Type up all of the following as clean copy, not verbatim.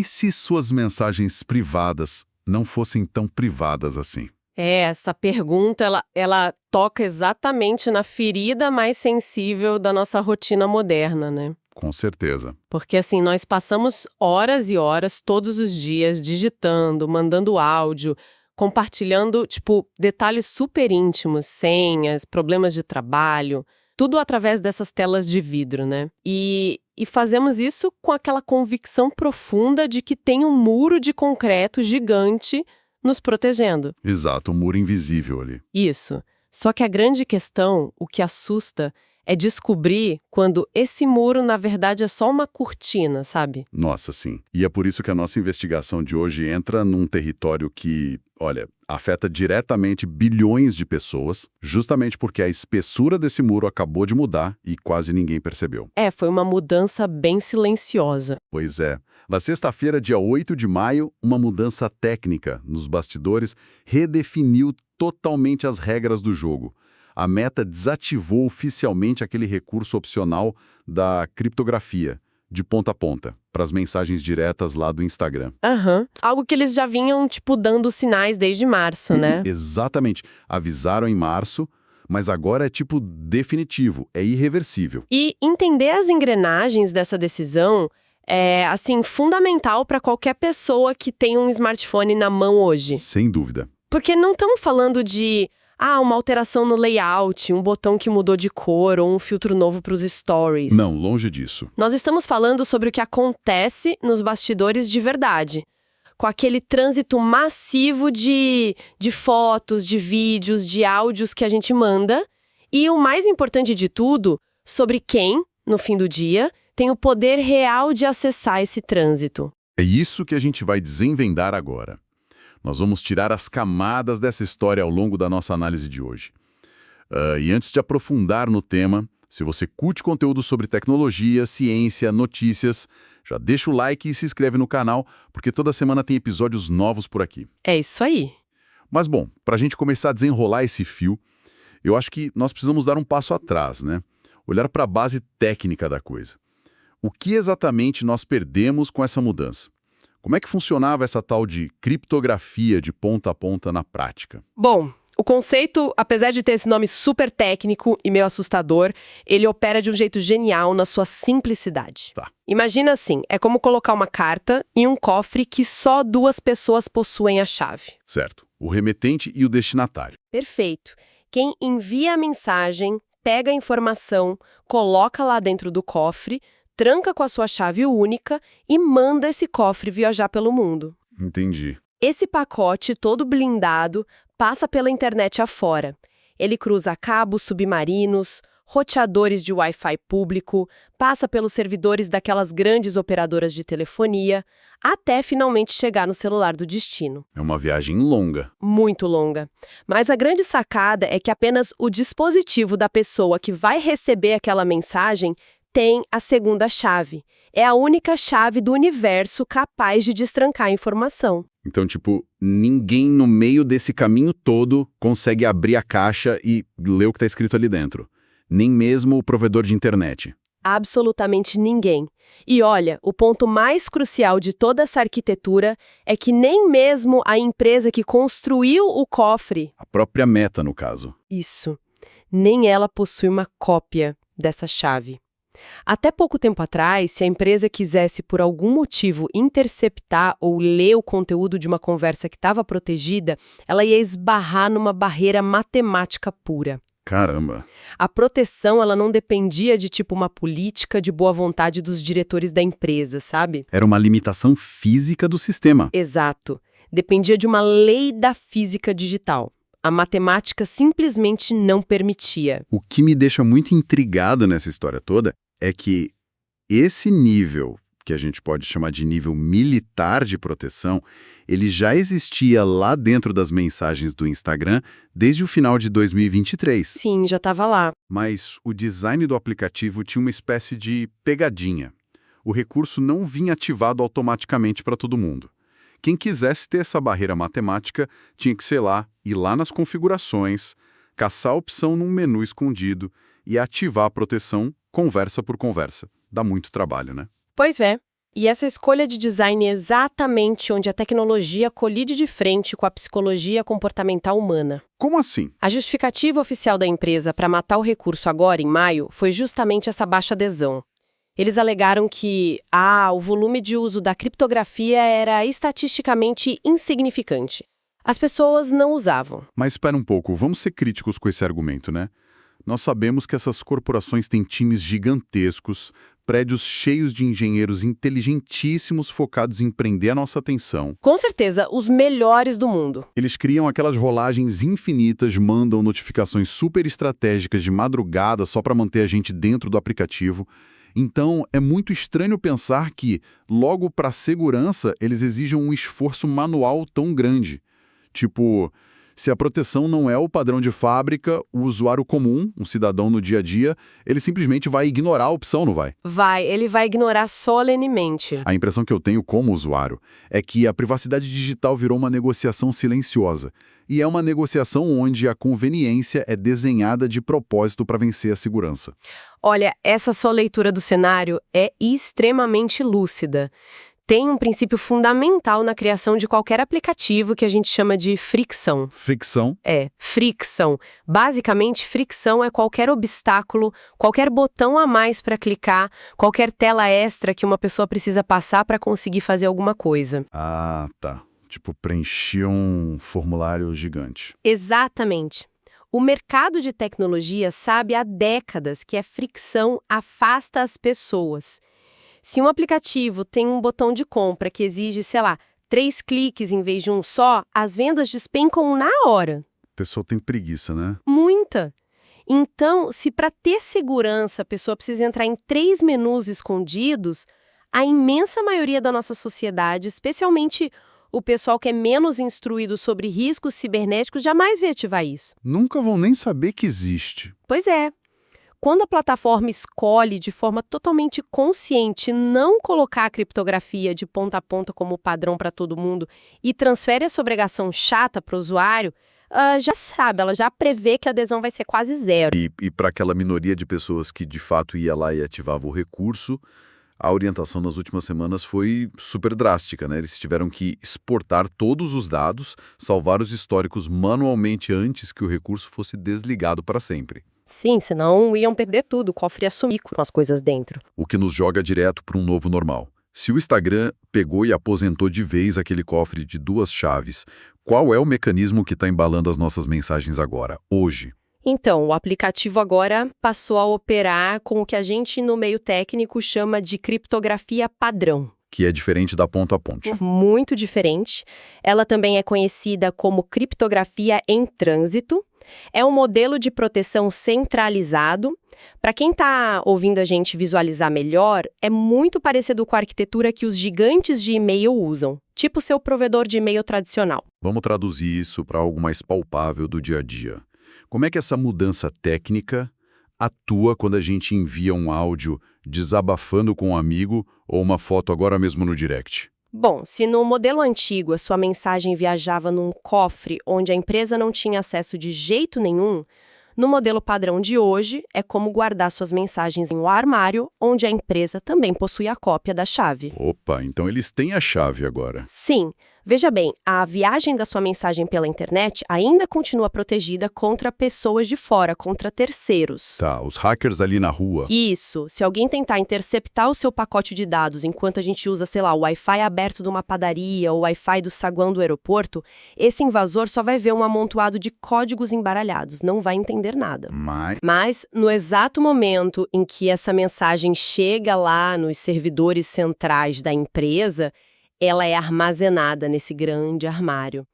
E se suas mensagens privadas não fossem tão privadas assim? Essa pergunta, ela toca exatamente na ferida mais sensível da nossa rotina moderna, né? Com certeza. Porque assim, nós passamos horas e horas todos os dias digitando, mandando áudio, compartilhando, tipo, detalhes super íntimos, senhas, problemas de trabalho, tudo através dessas telas de vidro, né? E fazemos isso com aquela convicção profunda de que tem um muro de concreto gigante nos protegendo. Exato, um muro invisível ali. Isso. Só que a grande questão, o que assusta, é descobrir quando esse muro, na verdade, é só uma cortina, sabe? Nossa, sim. E é por isso que a nossa investigação de hoje entra num território que, olha, afeta diretamente bilhões de pessoas, justamente porque a espessura desse muro acabou de mudar e quase ninguém percebeu. Foi uma mudança bem silenciosa. Pois é. Na sexta-feira, dia 8 de maio, uma mudança técnica nos bastidores redefiniu totalmente as regras do jogo. A Meta desativou oficialmente aquele recurso opcional da criptografia, de ponta a ponta, para as mensagens diretas lá do Instagram. Algo que eles já vinham, tipo, dando sinais desde março, né? Exatamente. Avisaram em março, mas agora é tipo definitivo, é irreversível. E entender as engrenagens dessa decisão é, assim, fundamental para qualquer pessoa que tem um smartphone na mão hoje. Sem dúvida. Porque não estamos falando de uma alteração no layout, um botão que mudou de cor ou um filtro novo para os stories. Não, longe disso. Nós estamos falando sobre o que acontece nos bastidores de verdade, com aquele trânsito massivo de fotos, de vídeos, de áudios que a gente manda, e o mais importante de tudo, sobre quem, no fim do dia, tem o poder real de acessar esse trânsito. É isso que a gente vai desenvendar agora. Nós vamos tirar as camadas dessa história ao longo da nossa análise de hoje. E antes de aprofundar no tema, se você curte conteúdo sobre tecnologia, ciência, notícias, já deixa o like e se inscreve no canal, porque toda semana tem episódios novos por aqui. É isso aí. Mas bom, para a gente começar a desenrolar esse fio, eu acho que nós precisamos dar um passo atrás, né? Olhar para a base técnica da coisa. O que exatamente nós perdemos com essa mudança? Como é que funcionava essa tal de criptografia de ponta a ponta na prática? Bom, o conceito, apesar de ter esse nome super técnico e meio assustador, ele opera de um jeito genial na sua simplicidade. Tá. Imagina assim, é como colocar uma carta em um cofre que só duas pessoas possuem a chave. Certo. O remetente e o destinatário. Perfeito. Quem envia a mensagem, pega a informação, coloca lá dentro do cofre, tranca com a sua chave única e manda esse cofre viajar pelo mundo. Entendi. Esse pacote todo blindado passa pela internet afora. Ele cruza cabos submarinos, roteadores de Wi-Fi público, passa pelos servidores daquelas grandes operadoras de telefonia, até finalmente chegar no celular do destino. É uma viagem longa. Muito longa. Mas a grande sacada é que apenas o dispositivo da pessoa que vai receber aquela mensagem tem a segunda chave. É a única chave do universo capaz de destrancar a informação. Então, tipo, ninguém no meio desse caminho todo consegue abrir a caixa e ler o que está escrito ali dentro. Nem mesmo o provedor de internet. Absolutamente ninguém. E olha, o ponto mais crucial de toda essa arquitetura é que nem mesmo a empresa que construiu o cofre... A própria Meta, no caso. Isso. Nem ela possui uma cópia dessa chave. Até pouco tempo atrás, se a empresa quisesse por algum motivo interceptar ou ler o conteúdo de uma conversa que estava protegida, ela ia esbarrar numa barreira matemática pura. Caramba! A proteção, ela não dependia de tipo uma política de boa vontade dos diretores da empresa, sabe? Era uma limitação física do sistema. Exato. Dependia de uma lei da física digital. A matemática simplesmente não permitia. O que me deixa muito intrigado nessa história toda é que esse nível, que a gente pode chamar de nível militar de proteção, ele já existia lá dentro das mensagens do Instagram desde o final de 2023. Sim, já estava lá. Mas o design do aplicativo tinha uma espécie de pegadinha. O recurso não vinha ativado automaticamente para todo mundo. Quem quisesse ter essa barreira matemática tinha que, sei lá, ir lá nas configurações, caçar a opção num menu escondido e ativar a proteção conversa por conversa. Dá muito trabalho, né? Pois é. E essa escolha de design é exatamente onde a tecnologia colide de frente com a psicologia comportamental humana. Como assim? A justificativa oficial da empresa para matar o recurso agora, em maio, foi justamente essa baixa adesão. Eles alegaram que, o volume de uso da criptografia era estatisticamente insignificante. As pessoas não usavam. Mas espera um pouco, vamos ser críticos com esse argumento, né? Nós sabemos que essas corporações têm times gigantescos, prédios cheios de engenheiros inteligentíssimos focados em prender a nossa atenção. Com certeza, os melhores do mundo. Eles criam aquelas rolagens infinitas, mandam notificações super estratégicas de madrugada só para manter a gente dentro do aplicativo. Então, é muito estranho pensar que, logo para a segurança, eles exijam um esforço manual tão grande. Tipo, se a proteção não é o padrão de fábrica, o usuário comum, um cidadão no dia a dia, ele simplesmente vai ignorar a opção, não vai? Ele vai ignorar solenemente. A impressão que eu tenho como usuário é que a privacidade digital virou uma negociação silenciosa. E é uma negociação onde a conveniência é desenhada de propósito para vencer a segurança. Olha, essa sua leitura do cenário é extremamente lúcida. Tem um princípio fundamental na criação de qualquer aplicativo que a gente chama de fricção. Fricção? Fricção. Basicamente, fricção é qualquer obstáculo, qualquer botão a mais para clicar, qualquer tela extra que uma pessoa precisa passar para conseguir fazer alguma coisa. Ah, tá. Tipo, preencher um formulário gigante. Exatamente. O mercado de tecnologia sabe há décadas que a fricção afasta as pessoas. Se um aplicativo tem um botão de compra que exige, 3 cliques em vez de um só, as vendas despencam na hora. A pessoa tem preguiça, né? Muita. Então, se para ter segurança a pessoa precisa entrar em 3 menus escondidos, a imensa maioria da nossa sociedade, especialmente o pessoal que é menos instruído sobre riscos cibernéticos, jamais vai ativar isso. Nunca vão nem saber que existe. Pois é. Quando a plataforma escolhe de forma totalmente consciente não colocar a criptografia de ponta a ponta como padrão para todo mundo e transfere essa obrigação chata para o usuário, ela já prevê que a adesão vai ser quase zero. E para aquela minoria de pessoas que de fato ia lá e ativava o recurso, a orientação nas últimas semanas foi super drástica, né? Eles tiveram que exportar todos os dados, salvar os históricos manualmente antes que o recurso fosse desligado para sempre. Sim, senão iam perder tudo, o cofre ia sumir com as coisas dentro. O que nos joga direto para um novo normal. Se o Instagram pegou e aposentou de vez aquele cofre de 2 chaves, qual é o mecanismo que está embalando as nossas mensagens agora, hoje? Então, o aplicativo agora passou a operar com o que a gente no meio técnico chama de criptografia padrão. Que é diferente da ponta a ponte. Muito diferente. Ela também é conhecida como criptografia em trânsito. É um modelo de proteção centralizado. Para quem está ouvindo a gente visualizar melhor, é muito parecido com a arquitetura que os gigantes de e-mail usam, tipo seu provedor de e-mail tradicional. Vamos traduzir isso para algo mais palpável do dia a dia. Como é que essa mudança técnica atua quando a gente envia um áudio desabafando com um amigo ou uma foto agora mesmo no direct? Bom, se no modelo antigo a sua mensagem viajava num cofre onde a empresa não tinha acesso de jeito nenhum, no modelo padrão de hoje é como guardar suas mensagens em um armário onde a empresa também possui a cópia da chave. Opa, então eles têm a chave agora. Sim. Veja bem, a viagem da sua mensagem pela internet ainda continua protegida contra pessoas de fora, contra terceiros. Tá, os hackers ali na rua. Isso. Se alguém tentar interceptar o seu pacote de dados enquanto a gente usa, o Wi-Fi aberto de uma padaria ou o Wi-Fi do saguão do aeroporto, esse invasor só vai ver um amontoado de códigos embaralhados, não vai entender nada. Mas, no exato momento em que essa mensagem chega lá nos servidores centrais da empresa, ela é armazenada nesse grande armário.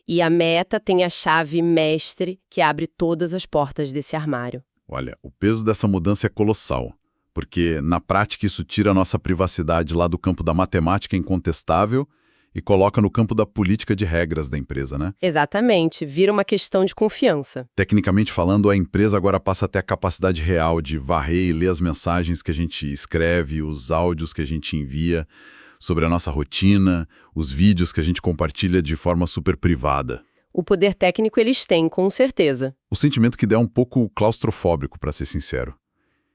E a Meta tem a chave mestre que abre todas as portas desse armário. Olha, o peso dessa mudança é colossal, porque na prática isso tira a nossa privacidade lá do campo da matemática incontestável e coloca no campo da política de regras da empresa, né? Exatamente, vira uma questão de confiança. Tecnicamente falando, a empresa agora passa a ter a capacidade real de varrer e ler as mensagens que a gente escreve, os áudios que a gente envia, sobre a nossa rotina, os vídeos que a gente compartilha de forma super privada. O poder técnico eles têm, com certeza. O sentimento que dá é um pouco claustrofóbico, para ser sincero.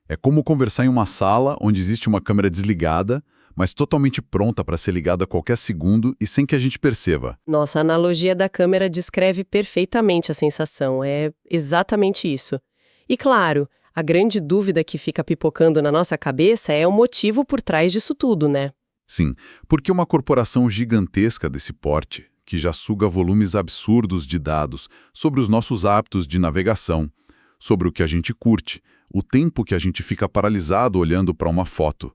É como conversar em uma sala onde existe uma câmera desligada, mas totalmente pronta para ser ligada a qualquer segundo e sem que a gente perceba. Nossa, a analogia da câmera descreve perfeitamente a sensação. É exatamente isso. E claro, a grande dúvida que fica pipocando na nossa cabeça é o motivo por trás disso tudo, né? Sim, porque uma corporação gigantesca desse porte, que já suga volumes absurdos de dados sobre os nossos hábitos de navegação, sobre o que a gente curte, o tempo que a gente fica paralisado olhando para uma foto,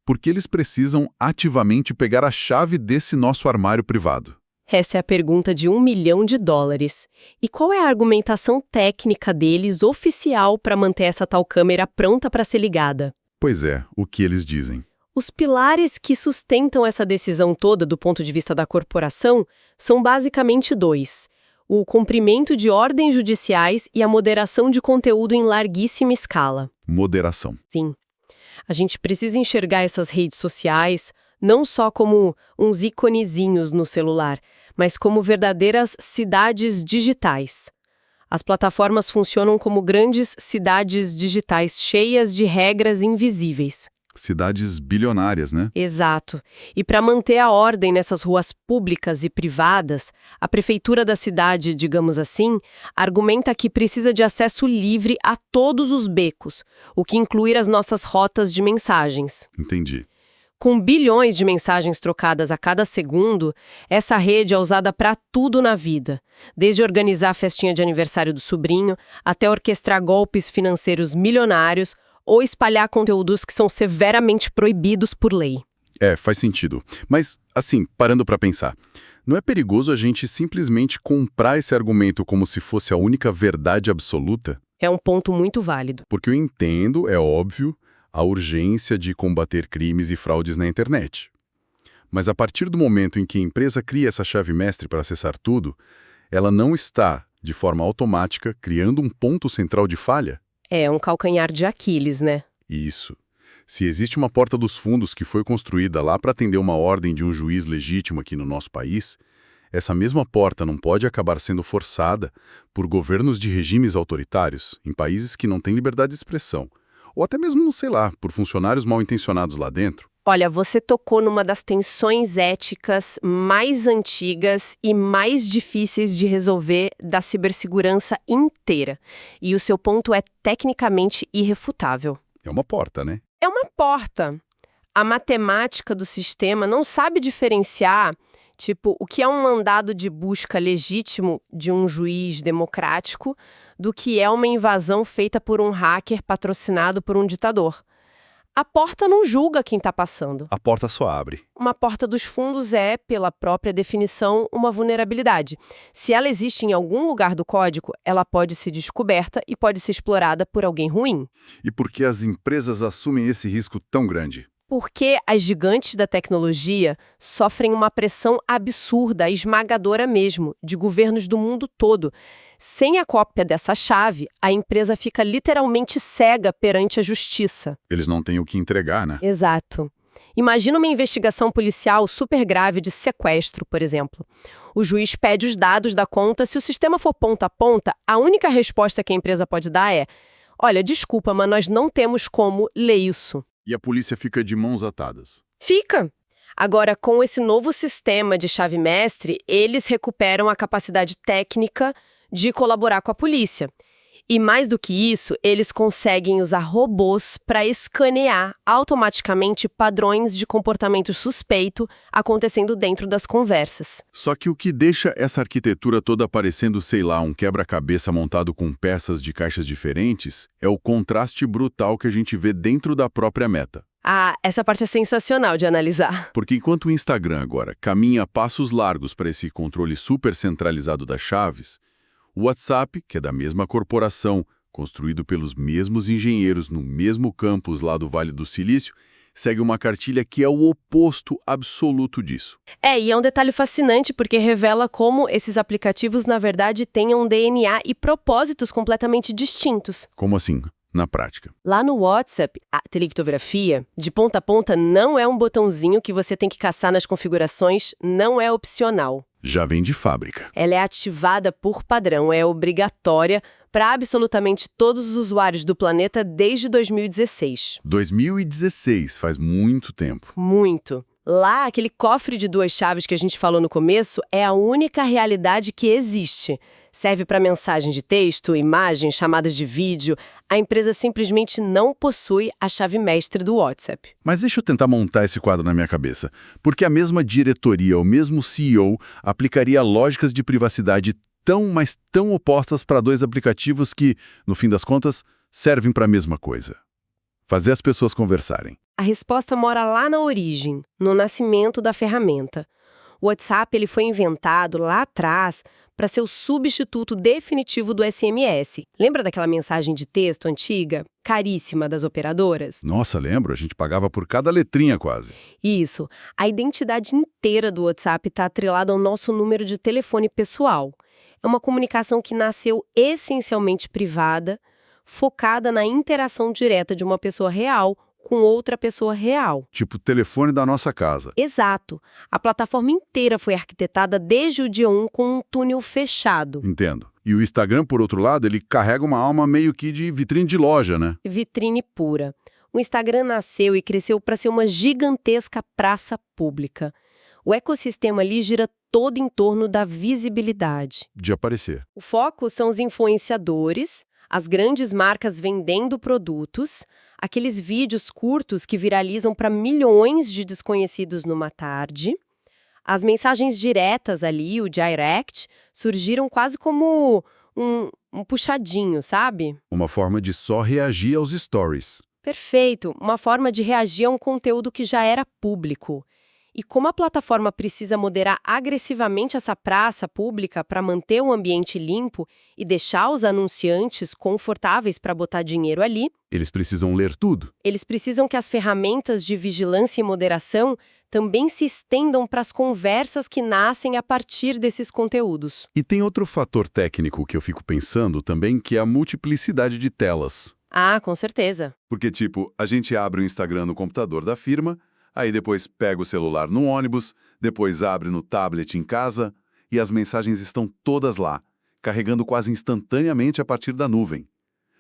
porque eles precisam ativamente pegar a chave desse nosso armário privado. Essa é a pergunta de $1 milhão. E qual é a argumentação técnica deles oficial para manter essa tal câmera pronta para ser ligada? Pois é, o que eles dizem. Os pilares que sustentam essa decisão toda do ponto de vista da corporação são basicamente dois: o cumprimento de ordens judiciais e a moderação de conteúdo em larguíssima escala. Moderação. Sim. A gente precisa enxergar essas redes sociais não só como uns iconezinhos no celular, mas como verdadeiras cidades digitais. As plataformas funcionam como grandes cidades digitais cheias de regras invisíveis. Cidades bilionárias, né? Exato. E para manter a ordem nessas ruas públicas e privadas, a prefeitura da cidade, digamos assim, argumenta que precisa de acesso livre a todos os becos, o que inclui as nossas rotas de mensagens. Entendi. Com bilhões de mensagens trocadas a cada segundo, essa rede é usada para tudo na vida, desde organizar a festinha de aniversário do sobrinho, até orquestrar golpes financeiros milionários ou espalhar conteúdos que são severamente proibidos por lei. Faz sentido. Mas, assim, parando para pensar, não é perigoso a gente simplesmente comprar esse argumento como se fosse a única verdade absoluta? É um ponto muito válido. Porque eu entendo, é óbvio, a urgência de combater crimes e fraudes na internet. Mas a partir do momento em que a empresa cria essa chave mestre para acessar tudo, ela não está, de forma automática, criando um ponto central de falha? É um calcanhar de Aquiles, né? Isso. Se existe uma porta dos fundos que foi construída lá para atender uma ordem de um juiz legítimo aqui no nosso país, essa mesma porta não pode acabar sendo forçada por governos de regimes autoritários em países que não têm liberdade de expressão. Ou até mesmo, sei lá, por funcionários mal intencionados lá dentro. Olha, você tocou numa das tensões éticas mais antigas e mais difíceis de resolver da cibersegurança inteira. E o seu ponto é tecnicamente irrefutável. É uma porta, né? É uma porta. A matemática do sistema não sabe diferenciar, tipo, o que é um mandado de busca legítimo de um juiz democrático do que é uma invasão feita por um hacker patrocinado por um ditador. A porta não julga quem está passando. A porta só abre. Uma porta dos fundos é, pela própria definição, uma vulnerabilidade. Se ela existe em algum lugar do código, ela pode ser descoberta e pode ser explorada por alguém ruim. E por que as empresas assumem esse risco tão grande? Porque as gigantes da tecnologia sofrem uma pressão absurda, esmagadora mesmo, de governos do mundo todo. Sem a cópia dessa chave, a empresa fica literalmente cega perante a justiça. Eles não têm o que entregar, né? Exato. Imagina uma investigação policial super grave de sequestro, por exemplo. O juiz pede os dados da conta. Se o sistema for ponta a ponta, a única resposta que a empresa pode dar é: olha, desculpa, mas nós não temos como ler isso. E a polícia fica de mãos atadas. Fica! Agora, com esse novo sistema de chave mestre, eles recuperam a capacidade técnica de colaborar com a polícia. E mais do que isso, eles conseguem usar robôs para escanear automaticamente padrões de comportamento suspeito acontecendo dentro das conversas. Só que o que deixa essa arquitetura toda parecendo, sei lá, um quebra-cabeça montado com peças de caixas diferentes é o contraste brutal que a gente vê dentro da própria Meta. Ah, essa parte é sensacional de analisar. Porque enquanto o Instagram agora caminha a passos largos para esse controle super centralizado das chaves, o WhatsApp, que é da mesma corporação, construído pelos mesmos engenheiros no mesmo campus lá do Vale do Silício, segue uma cartilha que é o oposto absoluto disso. E é um detalhe fascinante porque revela como esses aplicativos, na verdade, têm um DNA e propósitos completamente distintos. Como assim, na prática? Lá no WhatsApp, a telecriptografia, de ponta a ponta, não é um botãozinho que você tem que caçar nas configurações, não é opcional. Já vem de fábrica. Ela é ativada por padrão, é obrigatória para absolutamente todos os usuários do planeta desde 2016. 2016, faz muito tempo. Muito. Lá, aquele cofre de 2 chaves que a gente falou no começo é a única realidade que existe. Serve para mensagem de texto, imagem, chamadas de vídeo. A empresa simplesmente não possui a chave mestre do WhatsApp. Mas deixa eu tentar montar esse quadro na minha cabeça. Porque a mesma diretoria, o mesmo CEO, aplicaria lógicas de privacidade mas tão opostas para 2 aplicativos que, no fim das contas, servem para a mesma coisa. Fazer as pessoas conversarem. A resposta mora lá na origem, no nascimento da ferramenta. O WhatsApp ele foi inventado lá atrás para ser o substituto definitivo do SMS. Lembra daquela mensagem de texto antiga, caríssima das operadoras? Nossa, lembro, a gente pagava por cada letrinha quase. Isso. A identidade inteira do WhatsApp está atrelada ao nosso número de telefone pessoal. É uma comunicação que nasceu essencialmente privada, focada na interação direta de uma pessoa real com outra pessoa real. Tipo o telefone da nossa casa. Exato. A plataforma inteira foi arquitetada desde o dia 1 com um túnel fechado. Entendo. E o Instagram, por outro lado, ele carrega uma alma meio que de vitrine de loja, né? Vitrine pura. O Instagram nasceu e cresceu para ser uma gigantesca praça pública. O ecossistema ali gira todo em torno da visibilidade. De aparecer. O foco são os influenciadores, as grandes marcas vendendo produtos, aqueles vídeos curtos que viralizam para milhões de desconhecidos numa tarde. As mensagens diretas ali, o direct, surgiram quase como um puxadinho, sabe? Uma forma de só reagir aos stories. Perfeito, uma forma de reagir a um conteúdo que já era público. E como a plataforma precisa moderar agressivamente essa praça pública para manter o ambiente limpo e deixar os anunciantes confortáveis para botar dinheiro ali, Eles precisam ler tudo. eles precisam que as ferramentas de vigilância e moderação também se estendam para as conversas que nascem a partir desses conteúdos. E tem outro fator técnico que eu fico pensando também, que é a multiplicidade de telas. Ah, com certeza. Porque, tipo, a gente abre o Instagram no computador da firma, aí depois pega o celular no ônibus, depois abre no tablet em casa, e as mensagens estão todas lá, carregando quase instantaneamente a partir da nuvem.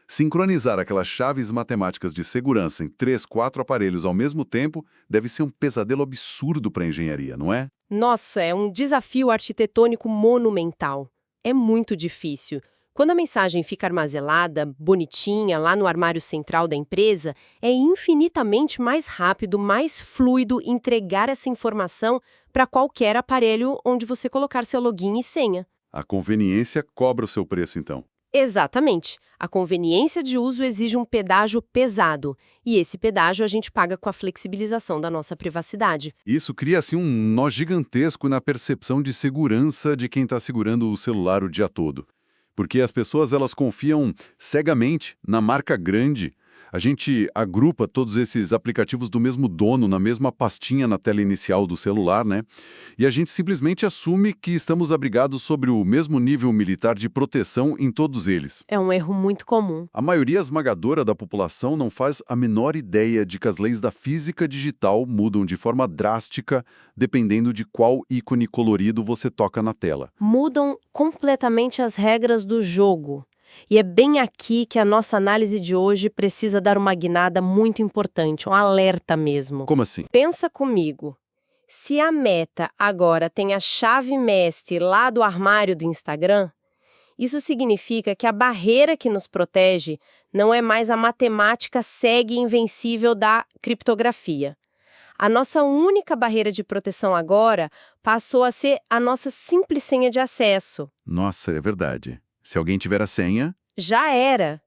Sincronizar aquelas chaves matemáticas de segurança em 3, 4 aparelhos ao mesmo tempo deve ser um pesadelo absurdo para a engenharia, não é? Nossa, é um desafio arquitetônico monumental. É muito difícil. Quando a mensagem fica armazenada, bonitinha, lá no armário central da empresa, é infinitamente mais rápido, mais fluido entregar essa informação para qualquer aparelho onde você colocar seu login e senha. A conveniência cobra o seu preço, então. Exatamente. A conveniência de uso exige um pedágio pesado, e esse pedágio a gente paga com a flexibilização da nossa privacidade. Isso cria, assim, um nó gigantesco na percepção de segurança de quem está segurando o celular o dia todo. Porque as pessoas, elas confiam cegamente na marca grande. A gente agrupa todos esses aplicativos do mesmo dono na mesma pastinha na tela inicial do celular, né? E a gente simplesmente assume que estamos abrigados sobre o mesmo nível militar de proteção em todos eles. É um erro muito comum. A maioria esmagadora da população não faz a menor ideia de que as leis da física digital mudam de forma drástica dependendo de qual ícone colorido você toca na tela. Mudam completamente as regras do jogo. E é bem aqui que a nossa análise de hoje precisa dar uma guinada muito importante, um alerta mesmo. Como assim? Pensa comigo. Se a Meta agora tem a chave mestre lá do armário do Instagram, isso significa que a barreira que nos protege não é mais a matemática cega e invencível da criptografia. A nossa única barreira de proteção agora passou a ser a nossa simples senha de acesso. Nossa, é verdade. Se alguém tiver a senha... Já era.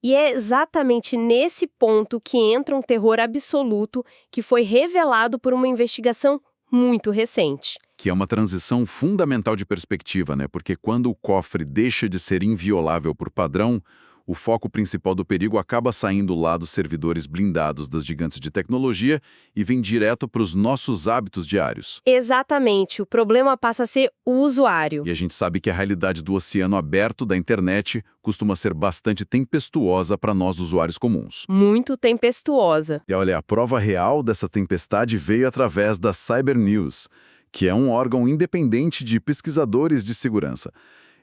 E é exatamente nesse ponto que entra um terror absoluto que foi revelado por uma investigação muito recente. Que é uma transição fundamental de perspectiva, né? Porque quando o cofre deixa de ser inviolável por padrão, o foco principal do perigo acaba saindo lá dos servidores blindados das gigantes de tecnologia e vem direto para os nossos hábitos diários. Exatamente. O problema passa a ser o usuário. E a gente sabe que a realidade do oceano aberto da internet costuma ser bastante tempestuosa para nós usuários comuns. Muito tempestuosa. E olha, a prova real dessa tempestade veio através da Cyber News, que é um órgão independente de pesquisadores de segurança.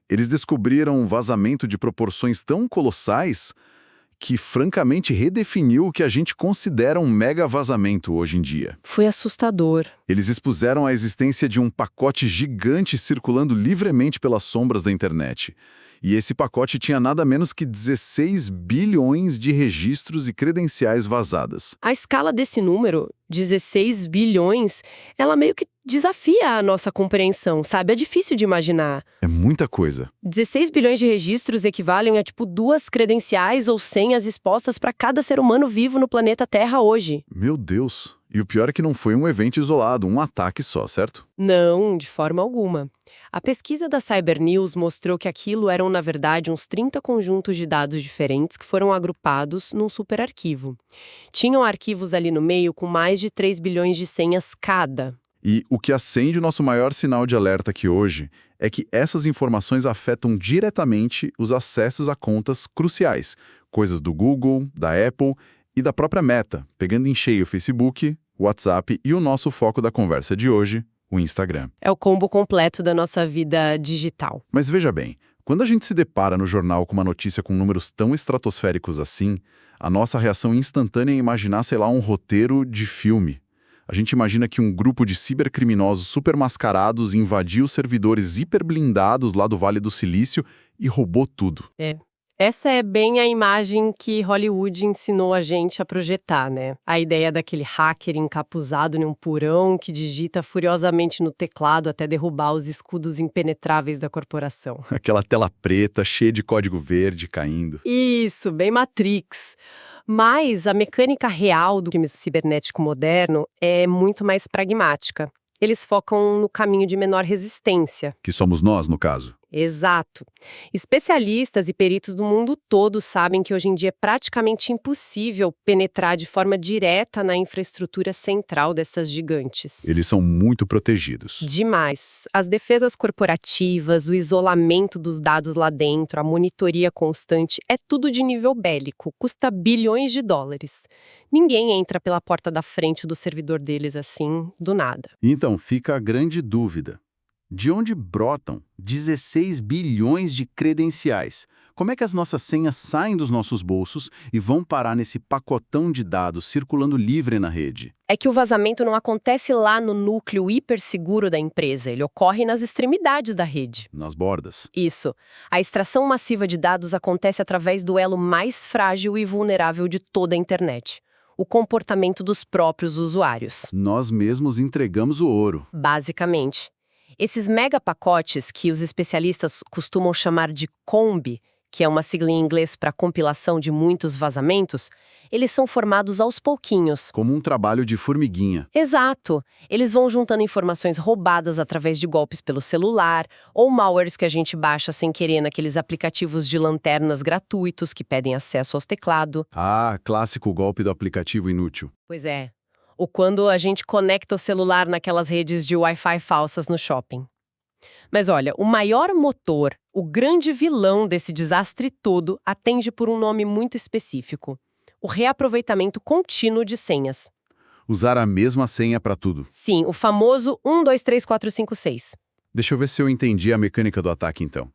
Eles descobriram um vazamento de proporções tão colossais que, francamente, redefiniu o que a gente considera um mega vazamento hoje em dia. Foi assustador. Eles expuseram a existência de um pacote gigante circulando livremente pelas sombras da internet. E esse pacote tinha nada menos que 16 bilhões de registros e credenciais vazadas. A escala desse número, 16 bilhões, ela meio que desafia a nossa compreensão, sabe? É difícil de imaginar. É muita coisa. 16 bilhões de registros equivalem a, 2 credenciais ou senhas expostas para cada ser humano vivo no planeta Terra hoje. Meu Deus! E o pior é que não foi um evento isolado, um ataque só, certo? Não, de forma alguma. A pesquisa da Cybernews mostrou que aquilo eram, na verdade, uns 30 conjuntos de dados diferentes que foram agrupados num superarquivo. Tinham arquivos ali no meio com mais de 3 bilhões de senhas cada. E o que acende o nosso maior sinal de alerta aqui hoje é que essas informações afetam diretamente os acessos a contas cruciais, coisas do Google, da Apple e da própria Meta, pegando em cheio o Facebook, o WhatsApp e o nosso foco da conversa de hoje, o Instagram. É o combo completo da nossa vida digital. Mas veja bem, quando a gente se depara no jornal com uma notícia com números tão estratosféricos assim, a nossa reação instantânea é imaginar, sei lá, um roteiro de filme. A gente imagina que um grupo de cibercriminosos supermascarados invadiu servidores hiperblindados lá do Vale do Silício e roubou tudo. Essa é bem a imagem que Hollywood ensinou a gente a projetar, né? A ideia daquele hacker encapuzado em um porão que digita furiosamente no teclado até derrubar os escudos impenetráveis da corporação. Aquela tela preta, cheia de código verde caindo. Isso, bem Matrix. Mas a mecânica real do crime cibernético moderno é muito mais pragmática. Eles focam no caminho de menor resistência. Que somos nós, no caso. Exato. Especialistas e peritos do mundo todo sabem que hoje em dia é praticamente impossível penetrar de forma direta na infraestrutura central dessas gigantes. Eles são muito protegidos. Demais. As defesas corporativas, o isolamento dos dados lá dentro, a monitoria constante, é tudo de nível bélico, custa bilhões de dólares. Ninguém entra pela porta da frente do servidor deles assim, do nada. Então, fica a grande dúvida. De onde brotam 16 bilhões de credenciais? Como é que as nossas senhas saem dos nossos bolsos e vão parar nesse pacotão de dados circulando livre na rede? É que o vazamento não acontece lá no núcleo hiperseguro da empresa, ele ocorre nas extremidades da rede. Nas bordas. Isso. A extração massiva de dados acontece através do elo mais frágil e vulnerável de toda a internet: o comportamento dos próprios usuários. Nós mesmos entregamos o ouro. Basicamente. Esses megapacotes, que os especialistas costumam chamar de COMB, que é uma sigla em inglês para compilação de muitos vazamentos, eles são formados aos pouquinhos. Como um trabalho de formiguinha. Exato. Eles vão juntando informações roubadas através de golpes pelo celular, ou malwares que a gente baixa sem querer naqueles aplicativos de lanternas gratuitos que pedem acesso aos teclados. Ah, clássico golpe do aplicativo inútil. Pois é. Ou quando a gente conecta o celular naquelas redes de Wi-Fi falsas no shopping. Mas olha, o maior motor, o grande vilão desse desastre todo, atende por um nome muito específico: o reaproveitamento contínuo de senhas. Usar a mesma senha para tudo. Sim, o famoso 1, 2, 3, 4, 5, 6. Deixa eu ver se eu entendi a mecânica do ataque, então.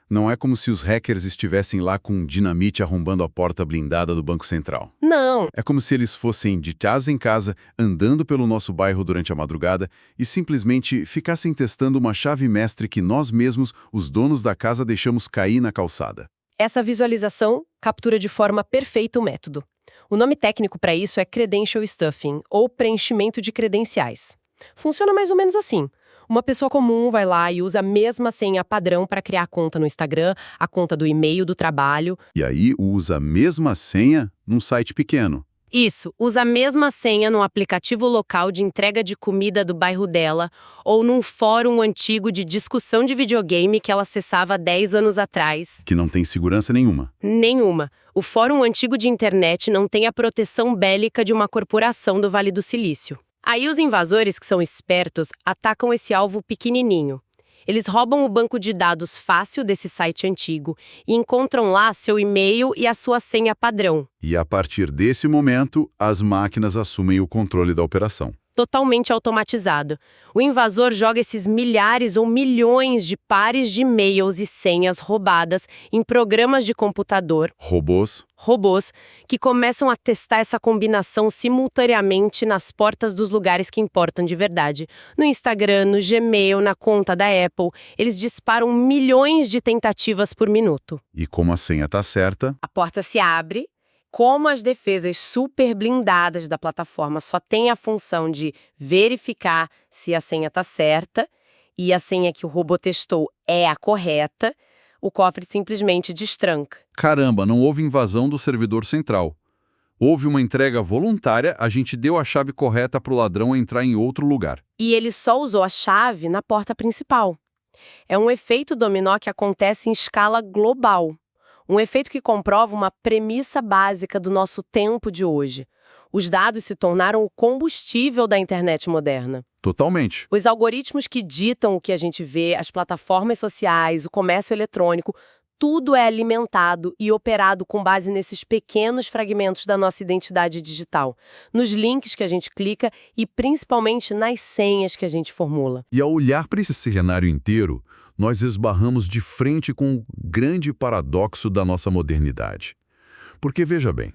Não é como se os hackers estivessem lá com dinamite arrombando a porta blindada do Banco Central. Não. É como se eles fossem de casa em casa, andando pelo nosso bairro durante a madrugada e simplesmente ficassem testando uma chave mestre que nós mesmos, os donos da casa, deixamos cair na calçada. Essa visualização captura de forma perfeita o método. O nome técnico para isso é credential stuffing, ou preenchimento de credenciais. Funciona mais ou menos assim. Uma pessoa comum vai lá e usa a mesma senha padrão para criar a conta no Instagram, a conta do e-mail do trabalho. E aí usa a mesma senha num site pequeno. Isso, usa a mesma senha num aplicativo local de entrega de comida do bairro dela ou num fórum antigo de discussão de videogame que ela acessava 10 anos atrás. Que não tem segurança nenhuma. Nenhuma. O fórum antigo de internet não tem a proteção bélica de uma corporação do Vale do Silício. Aí os invasores, que são espertos, atacam esse alvo pequenininho. Eles roubam o banco de dados fácil desse site antigo e encontram lá seu e-mail e a sua senha padrão. E a partir desse momento, as máquinas assumem o controle da operação. totalmente automatizado. O invasor joga esses milhares ou milhões de pares de e-mails e senhas roubadas em programas de computador, robôs, que começam a testar essa combinação simultaneamente nas portas dos lugares que importam de verdade. No Instagram, no Gmail, na conta da Apple, eles disparam milhões de tentativas por minuto. E como a senha está certa, A porta se abre. Como as defesas super blindadas da plataforma só têm a função de verificar se a senha está certa e a senha que o robô testou é a correta, o cofre simplesmente destranca. caramba, não houve invasão do servidor central. Houve uma entrega voluntária, a gente deu a chave correta para o ladrão entrar em outro lugar. E ele só usou a chave na porta principal. É um efeito dominó que acontece em escala global. Um efeito que comprova uma premissa básica do nosso tempo de hoje. Os dados se tornaram o combustível da internet moderna. Totalmente. Os algoritmos que ditam o que a gente vê, as plataformas sociais, o comércio eletrônico, tudo é alimentado e operado com base nesses pequenos fragmentos da nossa identidade digital, nos links que a gente clica e principalmente nas senhas que a gente formula. E ao olhar para esse cenário inteiro, nós esbarramos de frente com o grande paradoxo da nossa modernidade. Porque, veja bem,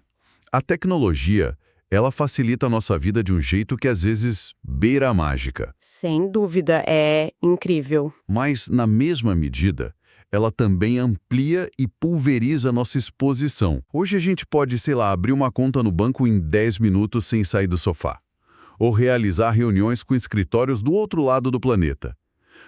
a tecnologia, ela facilita a nossa vida de um jeito que às vezes beira a mágica. Sem dúvida, é incrível. Mas, na mesma medida, ela também amplia e pulveriza nossa exposição. Hoje a gente pode, sei lá, abrir uma conta no banco em 10 minutos sem sair do sofá. Ou realizar reuniões com escritórios do outro lado do planeta.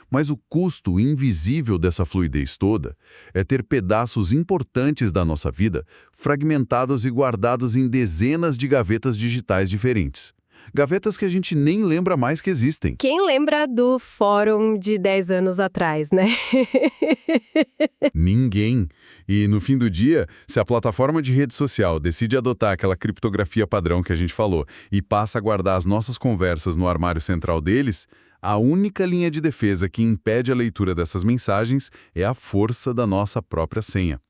Mas o custo invisível dessa fluidez toda é ter pedaços importantes da nossa vida fragmentados e guardados em dezenas de gavetas digitais diferentes. Gavetas que a gente nem lembra mais que existem. Quem lembra do fórum de 10 anos atrás, né? Ninguém. E no fim do dia, se a plataforma de rede social decide adotar aquela criptografia padrão que a gente falou e passa a guardar as nossas conversas no armário central deles, a única linha de defesa que impede a leitura dessas mensagens é a força da nossa própria senha.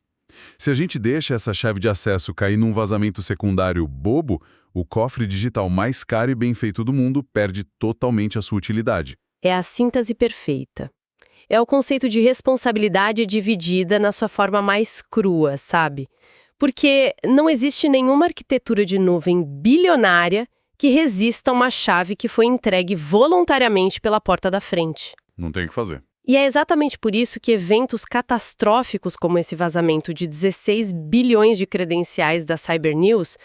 Se a gente deixa essa chave de acesso cair num vazamento secundário bobo, o cofre digital mais caro e bem feito do mundo perde totalmente a sua utilidade. É a síntese perfeita. É o conceito de responsabilidade dividida na sua forma mais crua, sabe? Porque não existe nenhuma arquitetura de nuvem bilionária que resista a uma chave que foi entregue voluntariamente pela porta da frente. Não tem o que fazer. E é exatamente por isso que eventos catastróficos como esse vazamento de 16 bilhões de credenciais da Cybernews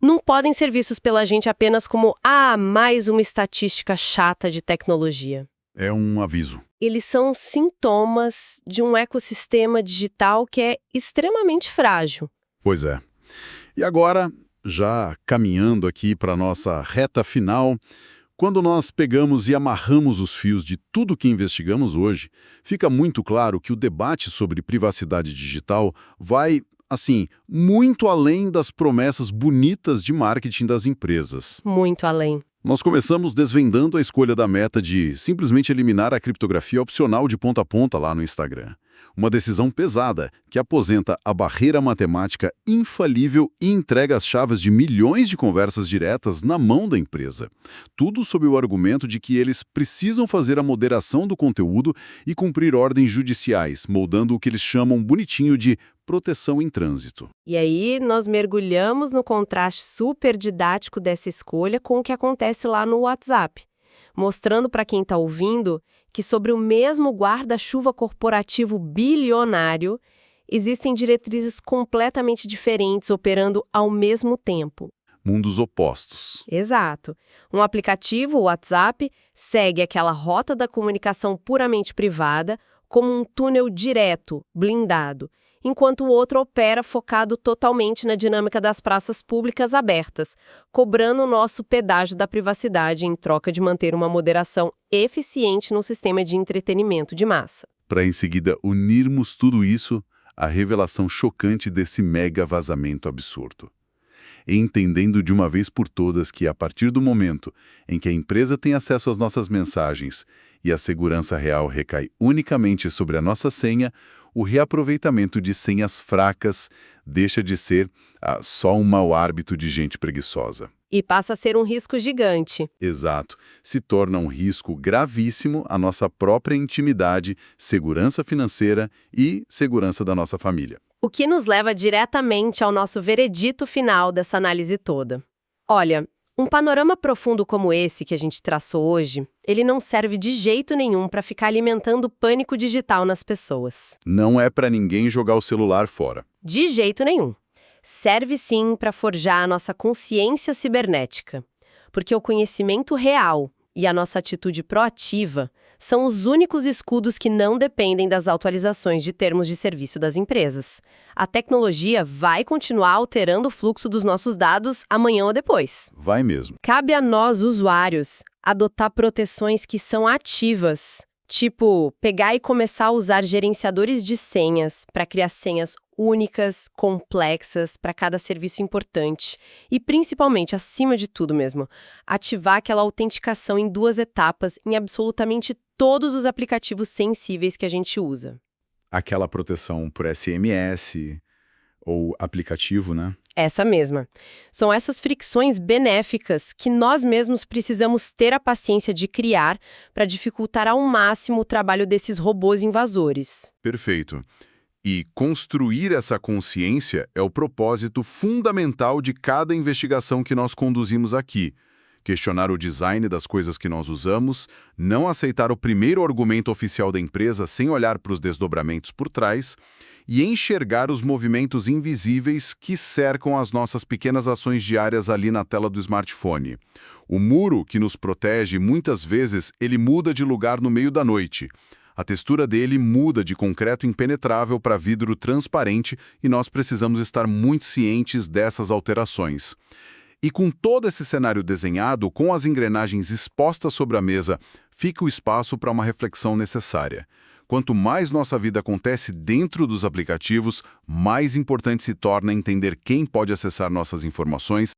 não podem ser vistos pela gente apenas como mais uma estatística chata de tecnologia. É um aviso. Eles são sintomas de um ecossistema digital que é extremamente frágil. Pois é. E agora, já caminhando aqui para a nossa reta final, quando nós pegamos e amarramos os fios de tudo que investigamos hoje, fica muito claro que o debate sobre privacidade digital vai, assim, muito além das promessas bonitas de marketing das empresas. Muito além. Nós começamos desvendando a escolha da Meta de simplesmente eliminar a criptografia opcional de ponta a ponta lá no Instagram. Uma decisão pesada que aposenta a barreira matemática infalível e entrega as chaves de milhões de conversas diretas na mão da empresa. Tudo sob o argumento de que eles precisam fazer a moderação do conteúdo e cumprir ordens judiciais, moldando o que eles chamam bonitinho de proteção em trânsito. E aí nós mergulhamos no contraste super didático dessa escolha com o que acontece lá no WhatsApp, mostrando para quem está ouvindo que sobre o mesmo guarda-chuva corporativo bilionário, existem diretrizes completamente diferentes operando ao mesmo tempo. Mundos opostos. Exato. Um aplicativo, o WhatsApp, segue aquela rota da comunicação puramente privada como um túnel direto, blindado, enquanto o outro opera focado totalmente na dinâmica das praças públicas abertas, cobrando o nosso pedágio da privacidade em troca de manter uma moderação eficiente no sistema de entretenimento de massa. Para em seguida unirmos tudo isso à revelação chocante desse mega vazamento absurdo. Entendendo de uma vez por todas que, a partir do momento em que a empresa tem acesso às nossas mensagens e a segurança real recai unicamente sobre a nossa senha, o reaproveitamento de senhas fracas deixa de ser só um mau hábito de gente preguiçosa. E passa a ser um risco gigante. Exato. Se torna um risco gravíssimo à nossa própria intimidade, segurança financeira e segurança da nossa família. O que nos leva diretamente ao nosso veredito final dessa análise toda. Olha, um panorama profundo como esse que a gente traçou hoje, ele não serve de jeito nenhum para ficar alimentando pânico digital nas pessoas. Não é para ninguém jogar o celular fora. De jeito nenhum. Serve sim para forjar a nossa consciência cibernética, porque o conhecimento real e a nossa atitude proativa são os únicos escudos que não dependem das atualizações de termos de serviço das empresas. A tecnologia vai continuar alterando o fluxo dos nossos dados amanhã ou depois. Vai mesmo. Cabe a nós, usuários, adotar proteções que são ativas, tipo pegar e começar a usar gerenciadores de senhas para criar senhas únicas, complexas para cada serviço importante e, principalmente, acima de tudo mesmo, ativar aquela autenticação em 2 etapas em absolutamente todos os aplicativos sensíveis que a gente usa. Aquela proteção por SMS ou aplicativo, né? Essa mesma. São essas fricções benéficas que nós mesmos precisamos ter a paciência de criar para dificultar ao máximo o trabalho desses robôs invasores. Perfeito. E construir essa consciência é o propósito fundamental de cada investigação que nós conduzimos aqui. Questionar o design das coisas que nós usamos, não aceitar o primeiro argumento oficial da empresa sem olhar para os desdobramentos por trás e enxergar os movimentos invisíveis que cercam as nossas pequenas ações diárias ali na tela do smartphone. O muro que nos protege, muitas vezes, ele muda de lugar no meio da noite. A textura dele muda de concreto impenetrável para vidro transparente e nós precisamos estar muito cientes dessas alterações. E com todo esse cenário desenhado, com as engrenagens expostas sobre a mesa, fica o espaço para uma reflexão necessária. Quanto mais nossa vida acontece dentro dos aplicativos, mais importante se torna entender quem pode acessar nossas informações